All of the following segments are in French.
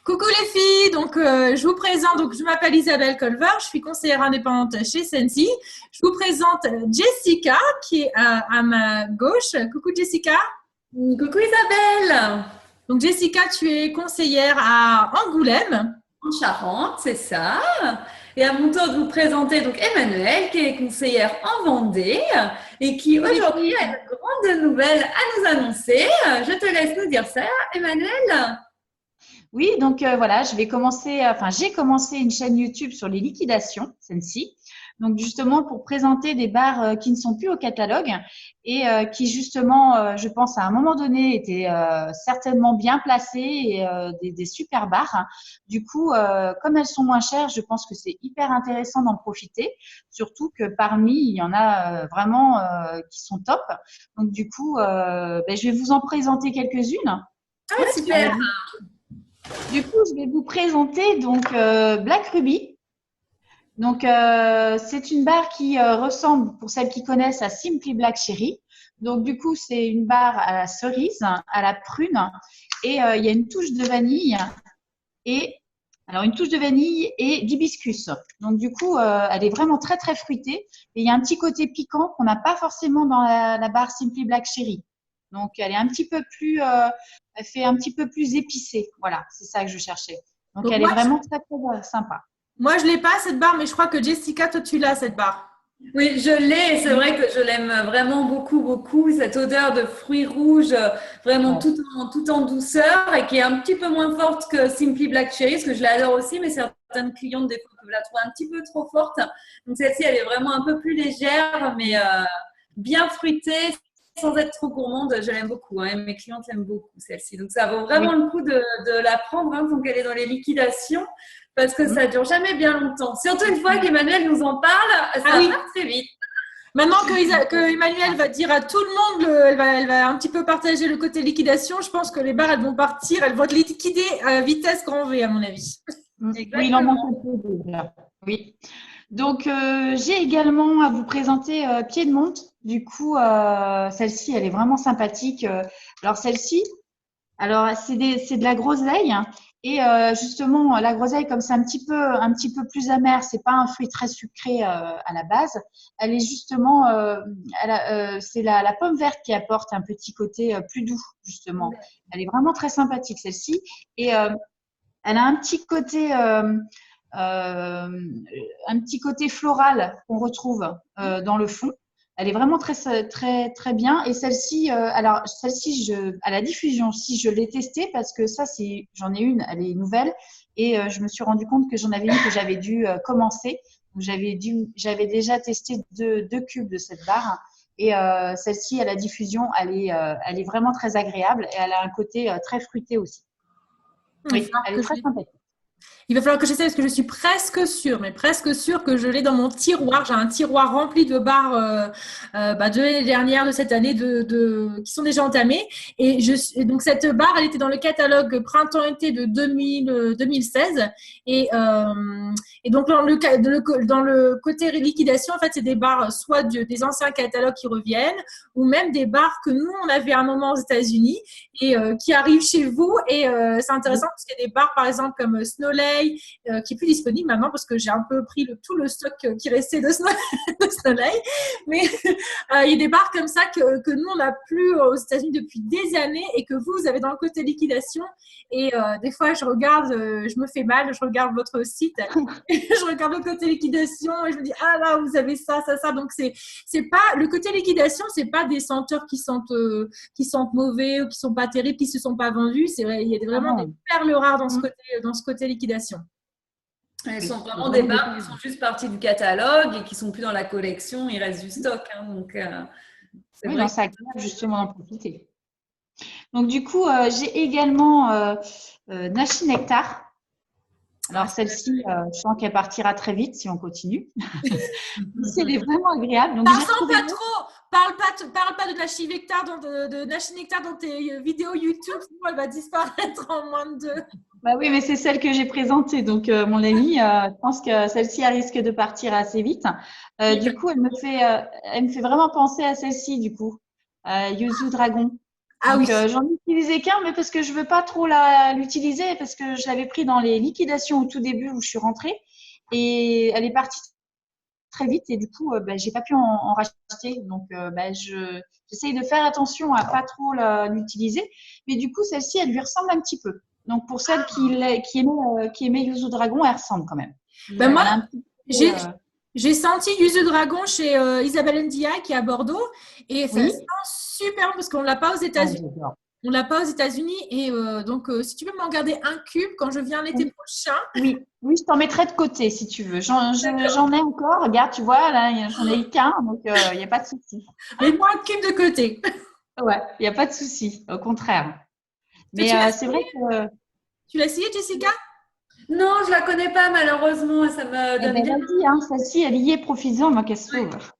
Coucou les filles, je vous présente, je m'appelle Isabelle Colver, je suis conseillère indépendante chez Sensi. Je vous présente Jessica qui est à ma gauche. Coucou Jessica. Coucou Isabelle, Donc Jessica, tu es conseillère à Angoulême. en Charente, c'est ça. Et à mon tour de vous présenter donc Emmanuelle, qui est conseillère en Vendée et qui aujourd'hui a une grande nouvelle à nous annoncer. Je te laisse nous dire ça, Emmanuelle. Oui, voilà, j'ai commencé une chaîne YouTube sur les liquidations, Sensi. Donc justement pour présenter des bars qui ne sont plus au catalogue et qui justement, je pense à un moment donné étaient certainement bien placés et des super bars. Du coup, comme elles sont moins chères, je pense que c'est hyper intéressant d'en profiter. Surtout que parmi, il y en a vraiment qui sont top. Donc du coup, je vais vous en présenter quelques-unes. Ah, super. Du coup, je vais vous présenter Black Ruby. C'est une barre qui ressemble, pour celles qui connaissent, à Simply Black Cherry. Donc, du coup, c'est une barre à la cerise, à la prune, et il y a une touche de vanille une touche de vanille et d'hibiscus. Donc, du coup, elle est vraiment très, très fruitée. Et il y a un petit côté piquant qu'on n'a pas forcément dans la barre Simply Black Cherry. Donc, elle est un petit peu plus, elle fait un petit peu plus épicée. Voilà, c'est ça que je cherchais. Donc elle est vraiment très, très sympa. Moi, je l'ai pas cette barre, mais je crois que Jessica, toi, tu l'as cette barre. Oui, je l'ai. C'est vrai que je l'aime vraiment beaucoup, beaucoup. Cette odeur de fruits rouges, vraiment tout en douceur et qui est un petit peu moins forte que Simply Black Cherry, parce que je l'adore aussi, mais certaines clientes, des fois, peuvent la trouver un petit peu trop forte. Donc, celle-ci, elle est vraiment un peu plus légère, mais bien fruitée, sans être trop gourmande. Je l'aime beaucoup. Hein, mes clientes l'aiment beaucoup, celle-ci. Donc, ça vaut vraiment le coup de la prendre, hein, donc elle est dans les liquidations. Parce que ça dure jamais bien longtemps. Surtout une fois qu'Emmanuel nous en parle, ça part très vite. Maintenant que Emmanuel va dire à tout le monde, elle va un petit peu partager le côté liquidation, je pense que les barres, elles vont partir, elles vont être liquidées à vitesse grand V, à mon avis. Oui, il en manque un peu déjà. Oui. Donc, j'ai également à vous présenter Piedmont. Du coup, celle-ci, elle est vraiment sympathique. Alors, celle-ci, c'est de la groseille. Et justement, la groseille, comme c'est un petit peu plus amer, c'est pas un fruit très sucré à la base. Elle est justement, c'est la pomme verte qui apporte un petit côté plus doux, justement. Elle est vraiment très sympathique, celle-ci. Et elle a un petit côté floral qu'on retrouve dans le fond. Elle est vraiment très, très, très bien. Et celle-ci, à la diffusion, si je l'ai testée, parce que j'en ai une, elle est nouvelle, et je me suis rendu compte que j'en avais une que j'avais dû commencer. Donc, j'avais déjà testé deux cubes de cette barre. Et celle-ci, à la diffusion, elle est vraiment très agréable et elle a un côté très fruité aussi. Oui, elle est très sympathique. Il va falloir que j'essaie parce que je suis presque sûre que je l'ai dans mon tiroir. J'ai un tiroir rempli de barres de l'année dernière, de cette année, qui sont déjà entamées. Donc, cette barre, elle était dans le catalogue printemps-été de 2016. Et donc, dans le côté liquidation, en fait, c'est des barres soit des anciens catalogues qui reviennent ou même des barres que nous, on avait à un moment aux États-Unis et qui arrivent chez vous. Et c'est intéressant parce qu'il y a des barres, par exemple, comme Snowlay, qui est plus disponible maintenant parce que j'ai un peu pris tout le stock qui restait de Snowlay. Mais il y a des barres comme ça que nous, on n'a plus aux États-Unis depuis des années et que vous avez dans le côté liquidation. Et des fois, je regarde, je me fais mal, je regarde votre site, je regarde le côté liquidation et je me dis, ah là, vous avez ça. Donc, c'est pas, le côté liquidation, c'est pas des senteurs qui sentent mauvais ou qui sont pas terribles, qui se sont pas vendus. C'est vrai, il y a vraiment des perles rares dans ce côté liquidation. Elles sont vraiment des barres qui sont juste parties du catalogue et qui sont plus dans la collection. Il reste du stock. Hein, donc, c'est agréable justement d'en profiter. Donc, du coup, j'ai également Nashi Nectar. Alors, celle-ci, je sens qu'elle partira très vite si on continue. Elle est vraiment agréable. Donc, pas trop. Parle pas de Nashi Nectar dans tes vidéos YouTube, sinon elle va disparaître en moins de 2. Bah oui, mais c'est celle que j'ai présentée. Donc, mon ami, je pense que celle-ci risque de partir assez vite. Du coup, elle me fait vraiment penser à celle-ci, du coup. Yuzu Dragon. Ah Donc, oui. j'en ai utilisé qu'un, mais parce que je veux pas trop l'utiliser, parce que je l'avais pris dans les liquidations au tout début où je suis rentrée. Et elle est partie très vite et du coup, j'ai pas pu en racheter. Donc, j'essaye de faire attention à pas trop l'utiliser. Mais du coup, celle-ci, elle lui ressemble un petit peu. Donc, pour celle qui aimait Yuzu Dragon, elle ressemble quand même. Ben moi, Elle a un petit peu, j'ai j'ai senti Yuzu Dragon chez Isabelle Ndiaye qui est à Bordeaux et ça oui. sent super bon parce qu'on l'a pas aux Ah, États-Unis. j'adore. On l'a pas aux États-Unis et donc si tu peux m'en garder un cube quand je viens l'été Oui. prochain. Oui, oui, je t'en mettrai de côté si tu veux. D'accord. J'en ai encore. Regarde, tu vois, là, j'en ai eu qu'un, donc il n'y a pas de souci. Mets-moi un cube de côté. Ouais, il n'y a pas de souci, au contraire. Tu Mais l'as c'est vrai que, tu l'as essayé, Jessica? Non, je la connais pas malheureusement. Ça me eh donne ben, bien. vas-y, hein, celle-ci, elle y est, profites-en, moi qu'elle se Ouais. sauve.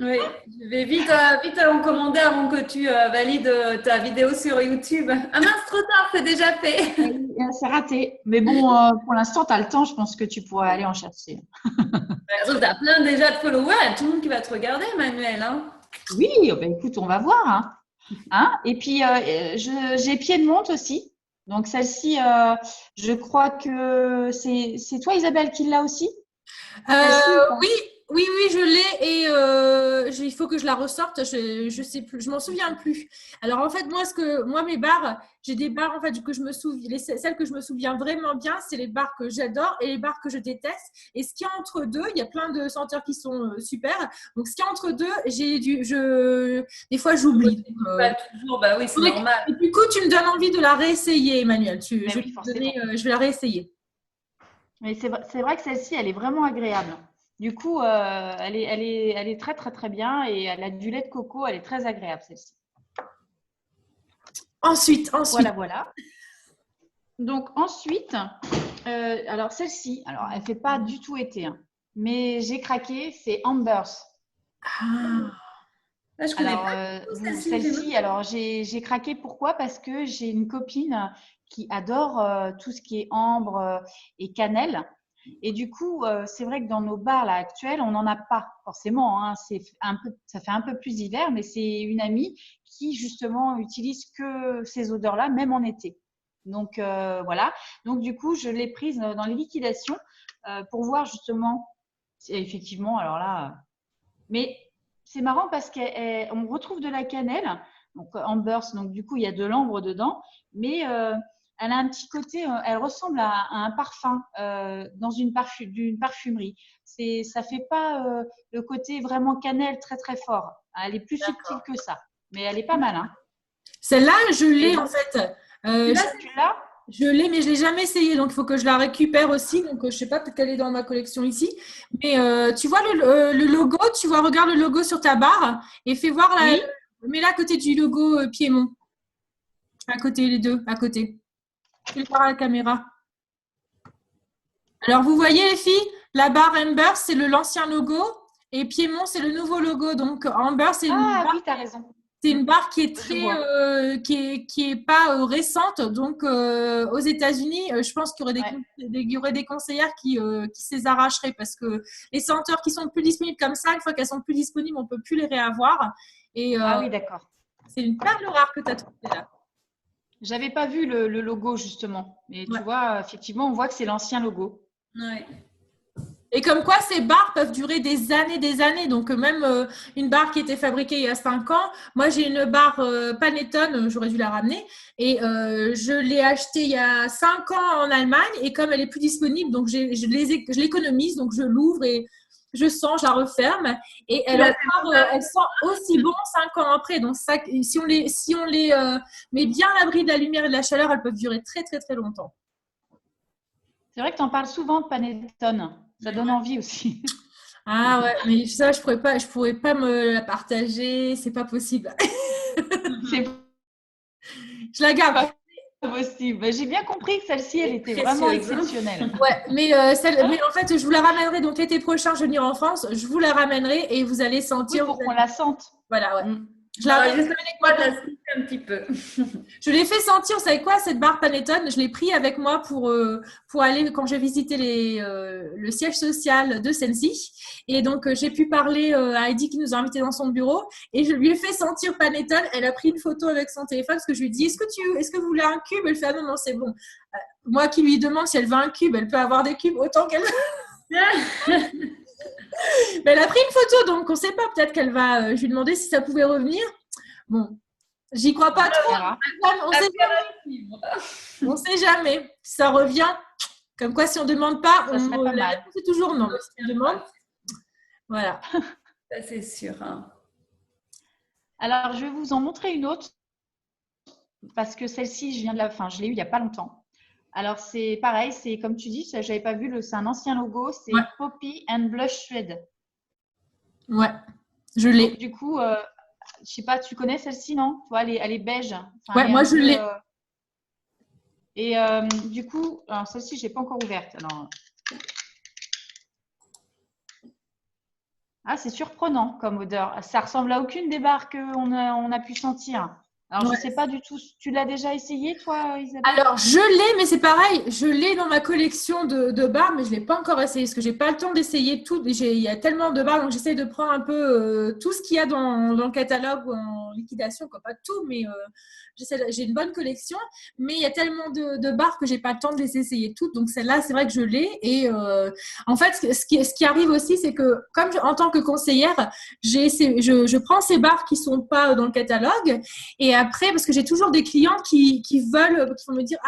Oui, je vais vite en commander avant que tu valides ta vidéo sur YouTube. Ah mince, trop tard, c'est déjà fait. C'est raté. Mais bon, pour l'instant, tu as le temps, je pense que tu pourrais aller en chercher. Tu as plein déjà de followers, il y a tout le monde qui va te regarder, Manuel. Hein. Oui, ben, écoute, on va voir. Hein. Hein. Et puis, j'ai Pied-de-Monte aussi. Donc, celle-ci, je crois que c'est toi, Isabelle, qui l'a aussi? Celle-ci ou pas? Oui, oui, oui, je l'ai et il faut que je la ressorte. Je sais plus, je m'en souviens plus. Alors en fait, moi mes barres, j'ai des barres en fait que je me souviens, celles que je me souviens vraiment bien, c'est les barres que j'adore et les barres que je déteste. Et ce qu'il y a entre deux, il y a plein de senteurs qui sont super. Donc ce qu'il y a entre deux, des fois j'oublie. Donc, Pas toujours, bah oui, c'est normal. et du coup, tu me donnes envie de la réessayer, Emmanuel. Mais Je vais oui, te donner, forcément. je vais la réessayer. Mais c'est vrai que celle-ci, elle est vraiment agréable. Du coup, elle est très, très, très bien et elle a du lait de coco, elle est très agréable, celle-ci. Ensuite. Voilà, voilà. Donc, ensuite, alors celle-ci, alors elle ne fait pas du tout été, hein, mais j'ai craqué, c'est Ambers. Ah. Là, je connais Alors, pas celle-ci, alors j'ai craqué, pourquoi? Parce que j'ai une copine qui adore tout ce qui est ambre et cannelle. Et du coup, c'est vrai que dans nos bars là actuels, on n'en a pas forcément. Hein. Ça fait un peu plus hiver, mais c'est une amie qui justement utilise que ces odeurs-là, même en été. Donc voilà. Donc du coup, je l'ai prise dans les liquidations pour voir justement, effectivement, alors là, mais c'est marrant parce qu'on retrouve de la cannelle, donc en burst, donc du coup il y a de l'ambre dedans, mais elle a un petit côté, elle ressemble à un parfum dans d'une parfumerie. Ça fait pas le côté vraiment cannelle très très fort. Elle est plus subtile que ça, mais elle est pas mal. Hein. Celle-là, je l'ai Et en fait. tu l'as? Je l'ai, mais je ne l'ai jamais essayé. Donc, il faut que je la récupère aussi. Donc, je ne sais pas, peut-être qu'elle est dans ma collection ici. Mais tu vois le logo, tu vois, regarde le logo sur ta barre et fais voir, Oui. mets-la à côté du logo Piémont. À côté, les deux, à côté. Fais voir à la caméra. Alors, vous voyez les filles, la barre Amber, c'est l'ancien logo et Piémont, c'est le nouveau logo. Donc, Amber, c'est une Ah barre. oui, tu as raison. C'est une barre qui est Je très, vois. qui est pas récente. Donc, aux États-Unis, je pense qu'il y aurait Ouais. il y aurait des conseillères qui se les arracheraient parce que les senteurs qui sont plus disponibles comme ça, une fois qu'elles sont plus disponibles, on peut plus les réavoir. Et Ah oui, d'accord. c'est une perle rare que tu as trouvée là. J'avais pas vu le logo justement, mais Ouais. tu vois, effectivement, on voit que c'est l'ancien logo. Ouais. Et comme quoi, ces barres peuvent durer des années, des années. Donc, même une barre qui était fabriquée il y a 5 ans, moi, j'ai une barre Panettone, j'aurais dû la ramener, et je l'ai achetée il y a 5 ans en Allemagne, et comme elle est plus disponible, donc je l'économise, donc je l'ouvre et je sens, je la referme, et elle sent aussi bon 5 ans après. Donc, ça, si on les met bien à l'abri de la lumière et de la chaleur, elles peuvent durer très, très, très longtemps. C'est vrai que tu en parles souvent de Panettone. Ça donne envie aussi. Ah ouais, mais ça, je pourrais pas me la partager, c'est pas possible. C'est Je la garde. pas possible. J'ai bien compris que celle-ci, elle était Précieuse, vraiment hein. exceptionnelle. Ouais, mais en fait, je vous la ramènerai. Donc l'été prochain, je vais venir en France, je vous la ramènerai et vous allez Oui, sentir. pour qu'on la sente. Voilà, ouais. Mm. Je la ramènerai J'espère avec moi. de la citer un petit peu. Je l'ai fait sentir, vous savez quoi, cette barre Panettone, je l'ai pris avec moi pour aller, quand j'ai visité le siège social de Sensi. Et donc, j'ai pu parler à Heidi qui nous a invités dans son bureau et je lui ai fait sentir Panettone. Elle a pris une photo avec son téléphone parce que je lui ai dit, est-ce que vous voulez un cube? Elle fait, ah non, non, c'est bon. Moi qui lui demande si elle veut un cube, elle peut avoir des cubes autant qu'elle veut. Mais elle a pris une photo, donc on ne sait pas, peut-être qu'elle va, je lui demander si ça pouvait revenir. Bon, j'y crois pas trop. On sait jamais. Si ça revient, comme quoi si on ne demande pas, la réponse est toujours non. Mais si on demande, voilà. Ça, c'est sûr. Hein. Alors, je vais vous en montrer une autre parce que celle-ci, je l'ai eue il n'y a pas longtemps. Alors, c'est pareil, c'est comme tu dis, je n'avais pas vu, c'est un ancien logo, c'est Poppy and Blush Shred. Ouais, je l'ai. Donc, du coup, je ne sais pas, tu connais celle-ci, non? Tu vois, elle est beige. Enfin, ouais, moi je l'ai. Et du coup, celle-ci, je ne l'ai pas encore ouverte. Alors... Ah, c'est surprenant comme odeur. Ça ressemble à aucune des barres qu'on a pu sentir. Alors, je ne sais pas du tout. Tu l'as déjà essayé, toi, Isabelle? Alors, je l'ai, mais c'est pareil. Je l'ai dans ma collection de barres, mais je ne l'ai pas encore essayé parce que je n'ai pas le temps d'essayer tout. Il y a tellement de barres, donc j'essaie de prendre un peu tout ce qu'il y a dans le catalogue ou en liquidation. Quoi. Pas tout, mais j'ai une bonne collection. Mais il y a tellement de barres que je n'ai pas le temps de les essayer toutes. Donc, celle-là, c'est vrai que je l'ai. Et en fait, ce qui arrive aussi, c'est que comme en tant que conseillère, je prends ces barres qui ne sont pas dans le catalogue. Et après, parce que j'ai toujours des clients qui vont me dire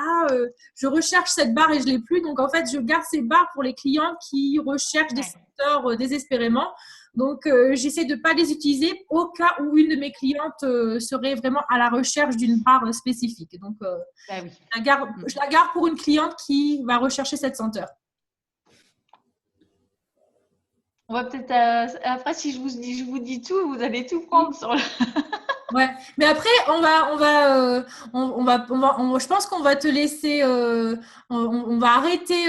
je recherche cette barre et je l'ai plus. Donc en fait, je garde ces barres pour les clients qui recherchent des senteurs désespérément. Donc j'essaie de pas les utiliser au cas où une de mes clientes serait vraiment à la recherche d'une barre spécifique. Donc je la garde pour une cliente qui va rechercher cette senteur. On va peut-être après, si je vous dis tout, vous allez tout prendre sur le... Ouais, mais après je pense qu'on va te laisser, on va arrêter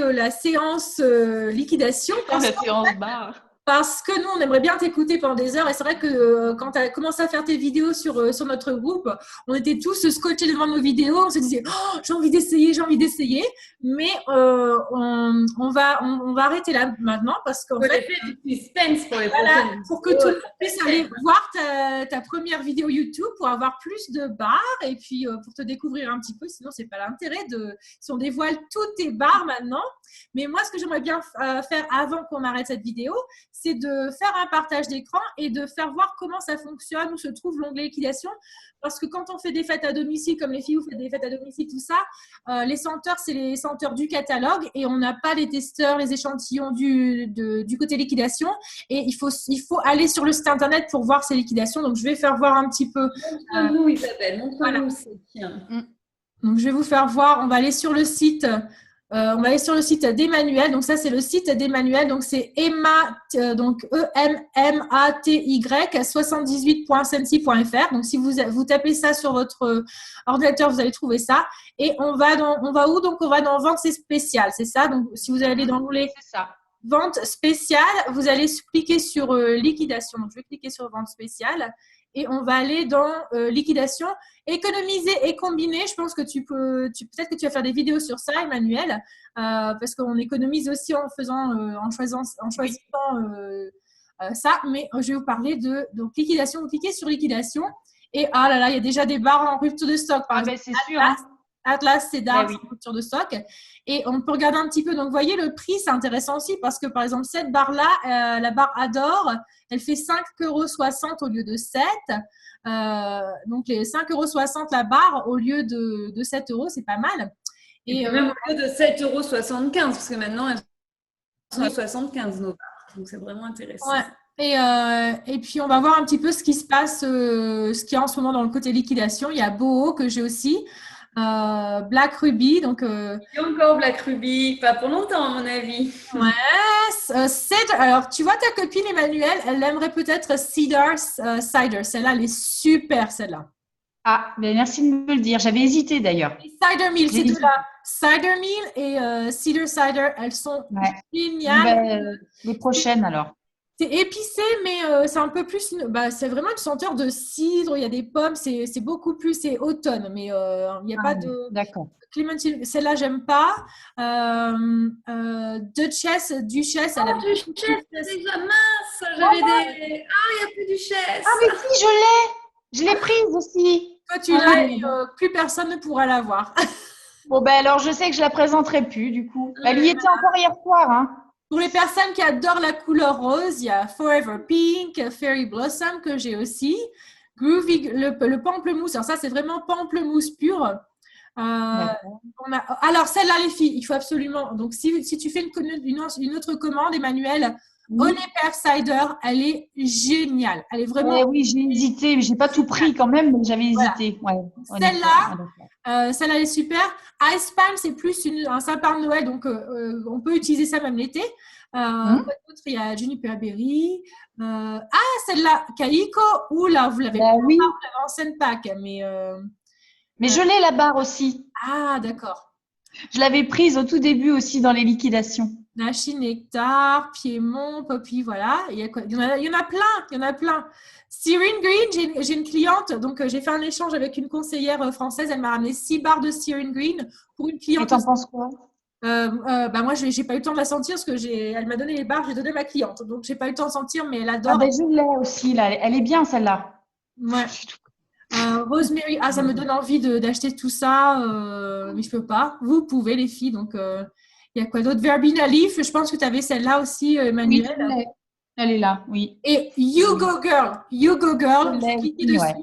la séance liquidation. La séance barre. Parce que nous, on aimerait bien t'écouter pendant des heures. Et c'est vrai que quand tu as commencé à faire tes vidéos sur notre groupe, on était tous scotchés devant nos vidéos. On se disait, j'ai envie d'essayer. Mais on va arrêter là maintenant parce qu'en fait, du suspense pour les prochaines. Pour que tout le monde puisse aller voir ta première vidéo YouTube pour avoir plus de barres et puis pour te découvrir un petit peu. Sinon, c'est pas l'intérêt si on dévoile toutes tes barres maintenant. Mais moi, ce que j'aimerais bien faire avant qu'on arrête cette vidéo, c'est de faire un partage d'écran et de faire voir comment ça fonctionne, où se trouve l'onglet liquidation. Parce que quand on fait des fêtes à domicile, comme les filles, vous faites des fêtes à domicile, tout ça, les senteurs, c'est les senteurs du catalogue et on n'a pas les testeurs, les échantillons du côté liquidation. Et il faut aller sur le site internet pour voir ces liquidations. Donc, je vais faire voir un petit peu. Montre-nous, Isabelle, montre-nous. Tiens. Donc, je vais vous faire voir. On va aller sur le site. On va aller sur le site d'Emmanuel. Donc, ça, c'est le site d'Emmanuel. Donc, c'est donc EMMATY 78.sensi.fr. Donc, si vous tapez ça sur votre ordinateur, vous allez trouver ça. Et on va où? Donc, on va dans Vente spéciale. C'est ça? Donc, si vous allez dans l'onglet Vente spéciale, vous allez cliquer sur liquidation. Donc, je vais cliquer sur Vente spéciale. Et on va aller dans liquidation, économiser et combiner. Je pense que peut-être que tu vas faire des vidéos sur ça, Emmanuel, parce qu'on économise aussi en choisissant ça. Mais je vais vous parler de liquidation. Vous cliquez sur liquidation et il y a déjà des barres en rupture de stock. Par exemple, c'est sûr. Atlas, Cédar, en rupture de stock. Et on peut regarder un petit peu. Donc, vous voyez, le prix, c'est intéressant aussi parce que, par exemple, cette barre-là, la barre Adore, elle fait 5,60 € au lieu de 7. Donc, les 5,60 € la barre au lieu de 7 €, c'est pas mal. Et même au lieu de 7,75 € parce que maintenant, elles sont à 75 nos barres. Donc, c'est vraiment intéressant. Ouais. Et puis, on va voir un petit peu ce qui se passe, ce qu'il y a en ce moment dans le côté liquidation. Il y a Boho que j'ai aussi. Black Ruby, donc il y a encore Black Ruby, pas pour longtemps à mon avis. Ouais, Cedar. Alors tu vois ta copine Emmanuelle, elle aimerait peut-être Cedar Cider. Celle-là, elle est super, celle-là. Ah, mais merci de me le dire. J'avais hésité d'ailleurs. Cider Mill, c'est tout là. Cider Mill et Cedar Cider, elles sont géniales. Les prochaines alors. C'est épicé, mais c'est un peu plus. C'est vraiment une senteur de cidre. Il y a des pommes. C'est beaucoup plus. C'est automne, mais il n'y a pas de. D'accord. Clémentine, celle-là, j'aime pas. Duchesse, elle a Duchesse, déjà mince. J'avais des. Ah, il n'y a plus Duchesse. Ah, mais si, je l'ai. Je l'ai prise aussi. Toi, tu l'as et plus personne ne pourra l'avoir. Bon, ben alors, je sais que je la présenterai plus, du coup. Elle y était encore hier soir, hein. Pour les personnes qui adorent la couleur rose, il y a Forever Pink, Fairy Blossom que j'ai aussi. Groovy, le pamplemousse. Alors ça, c'est vraiment pamplemousse pur. Alors celle-là, les filles, il faut absolument. Donc si tu fais une autre commande, Emmanuel, Honey Pear Cider, elle est géniale. Elle est vraiment. Oui, j'ai hésité, mais j'ai pas tout pris quand même, mais j'avais hésité. Ouais, celle-là est super. Ice Palm, c'est plus un sapin de Noël, donc on peut utiliser ça même l'été. Il y a Juniper Berry. Celle-là, Calico. Oula, vous l'avez pas, vous l'avez en scène pack, mais je l'ai la barre aussi. Ah, d'accord. Je l'avais prise au tout début aussi dans les liquidations. Nashi, Nectar, Piémont, Poppy, voilà. Il y en a plein. Serene Green, j'ai une cliente, donc j'ai fait un échange avec une conseillère française. Elle m'a ramené 6 barres de Serene Green pour une cliente. Et t'en penses quoi? Moi, j'ai pas eu le temps de la sentir parce que elle m'a donné les barres, j'ai donné à ma cliente. Donc, j'ai pas eu le temps de sentir, mais elle adore. Je l'ai aussi, là. Elle est bien, celle-là. Ouais. Rosemary, ça me donne envie d'acheter tout ça, mais je peux pas. Vous pouvez, les filles. Donc, il y a quoi d'autre? Verbena Leaf, je pense que tu avais celle-là aussi, Emmanuel. Oui, elle est là, oui. Et You Go Girl, vous cliquez dessus. Ouais.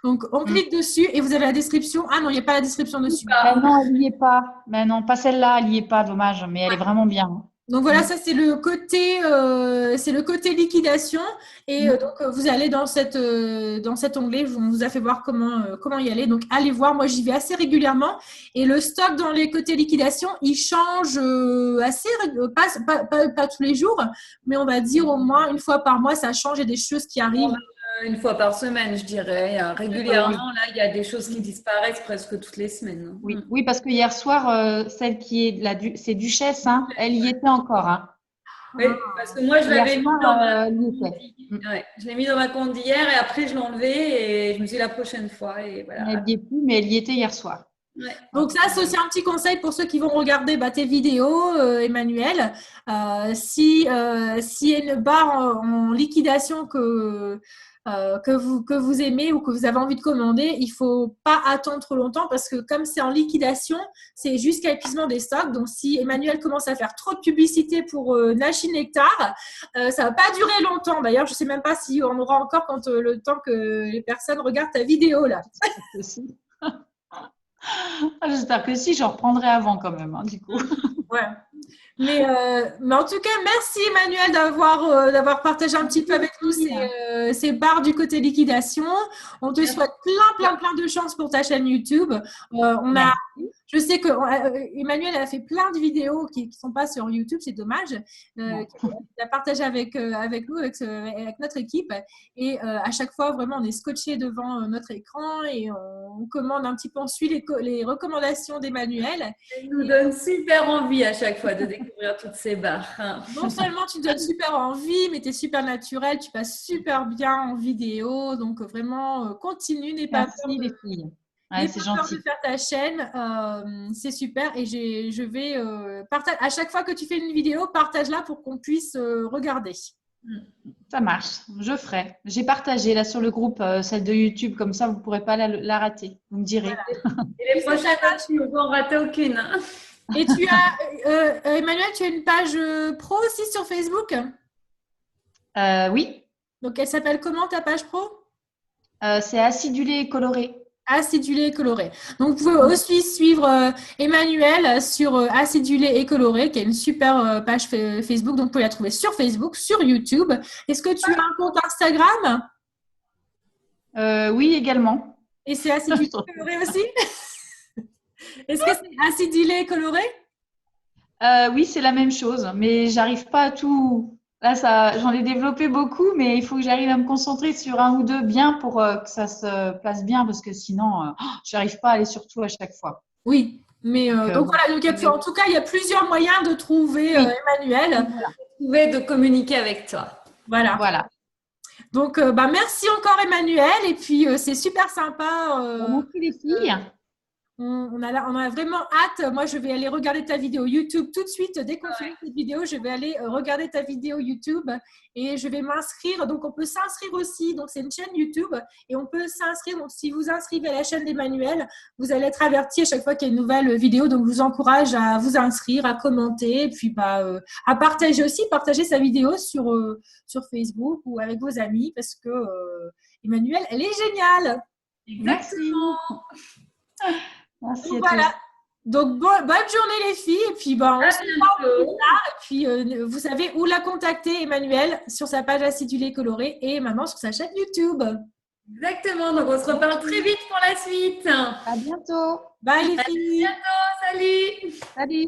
Donc, on clique dessus et vous avez la description. Ah non, il n'y a pas la description dessus. Non, elle n'y est pas. Mais non, pas celle-là, elle n'y est pas, dommage. Mais elle est vraiment bien. Donc voilà, ça c'est le côté liquidation et donc vous allez dans cet onglet, on vous a fait voir comment y aller. Donc allez voir, moi j'y vais assez régulièrement et le stock dans les côtés liquidation, il change assez pas tous les jours, mais on va dire au moins une fois par mois, ça change, il y a des choses qui arrivent. Une fois par semaine, je dirais. Régulièrement, là, il y a des choses qui disparaissent presque toutes les semaines. Oui, parce que hier soir, celle qui est c'est Duchesse, hein, elle y était encore. Hein. Oui, parce que moi, je l'avais mis je l'ai mis dans ma compte d'hier et après, je l'ai enlevé et je me suis dit la prochaine fois. Et voilà. Elle n'y est plus, mais elle y était hier soir. Ouais. Donc ça, c'est aussi un petit conseil pour ceux qui vont regarder tes vidéos, Emmanuel. Si y a une barre en liquidation que vous aimez ou que vous avez envie de commander, il ne faut pas attendre trop longtemps parce que comme c'est en liquidation, c'est jusqu'à épuisement des stocks. Donc, si Emmanuel commence à faire trop de publicité pour Nashi Nectar, ça ne va pas durer longtemps. D'ailleurs, je ne sais même pas si on aura encore quand le temps que les personnes regardent ta vidéo là. J'espère que si, j'en reprendrai avant quand même, hein, du coup. Ouais. Mais en tout cas, merci Emmanuel d'avoir partagé un petit peu avec nous ces barres du côté liquidation. On te souhaite plein de chance pour ta chaîne YouTube. Je sais que Emmanuel a fait plein de vidéos qui ne sont pas sur YouTube, c'est dommage. Il a partagé avec nous, avec notre équipe. Et à chaque fois, vraiment, on est scotché devant notre écran et on commande un petit peu, on suit les recommandations d'Emmanuel. Il nous donne super envie à chaque fois de découvrir toutes ces barres. Hein. Non seulement tu nous donnes super envie, mais tu es super naturel, tu passes super bien en vidéo. Donc vraiment, continue, n'aie pas peur. Merci les filles. C'est gentil. De faire ta chaîne, c'est super et je vais à chaque fois que tu fais une vidéo, partage-la pour qu'on puisse regarder. Ça marche, je ferai. J'ai partagé là sur le groupe celle de YouTube, comme ça vous ne pourrez pas la rater. Vous me direz. Voilà. Et les prochaines pages, tu ne peux en rater aucune. Hein. Et tu as, Emmanuel, tu as une page pro aussi sur Facebook? Oui. Donc elle s'appelle comment ta page pro? C'est Acidulé et coloré. Acidulé et coloré. Donc, vous pouvez aussi suivre Emmanuel sur Acidulé et coloré, qui est une super page Facebook. Donc, vous pouvez la trouver sur Facebook, sur YouTube. Est-ce que tu as un compte Instagram? Oui, également. Et c'est Acidulé et coloré aussi? Est-ce que c'est Acidulé et coloré? Oui, c'est la même chose, mais j'arrive pas à tout. Là, j'en ai développé beaucoup, mais il faut que j'arrive à me concentrer sur un ou deux bien pour que ça se place bien, parce que sinon, je n'arrive pas à aller sur tout à chaque fois. Oui, mais donc voilà. En tout cas, il y a plusieurs moyens de trouver Emmanuel. De communiquer avec toi. Voilà. Voilà. Donc, merci encore Emmanuel. Et puis, c'est super sympa. Merci les filles. On a vraiment hâte. Moi, je vais aller regarder ta vidéo YouTube tout de suite. Dès qu'on finit cette vidéo, je vais aller regarder ta vidéo YouTube et je vais m'inscrire. Donc, on peut s'inscrire aussi. Donc, c'est une chaîne YouTube et on peut s'inscrire. Donc, si vous inscrivez à la chaîne d'Emmanuel, vous allez être averti à chaque fois qu'il y a une nouvelle vidéo. Donc, je vous encourage à vous inscrire, à commenter et puis à partager aussi. Partager sa vidéo sur Facebook ou avec vos amis parce que Emmanuel, elle est géniale. Exactement. Merci. Donc, voilà. Donc, bonne journée les filles. Et puis, on se parle plus tard. Et puis, vous savez où la contacter, Emmanuel, sur sa page Acidulée Colorée et maintenant sur sa chaîne YouTube. Exactement. Donc, on se reparle très vite pour la suite. À bientôt. Bye les filles. À bientôt. Salut. Salut.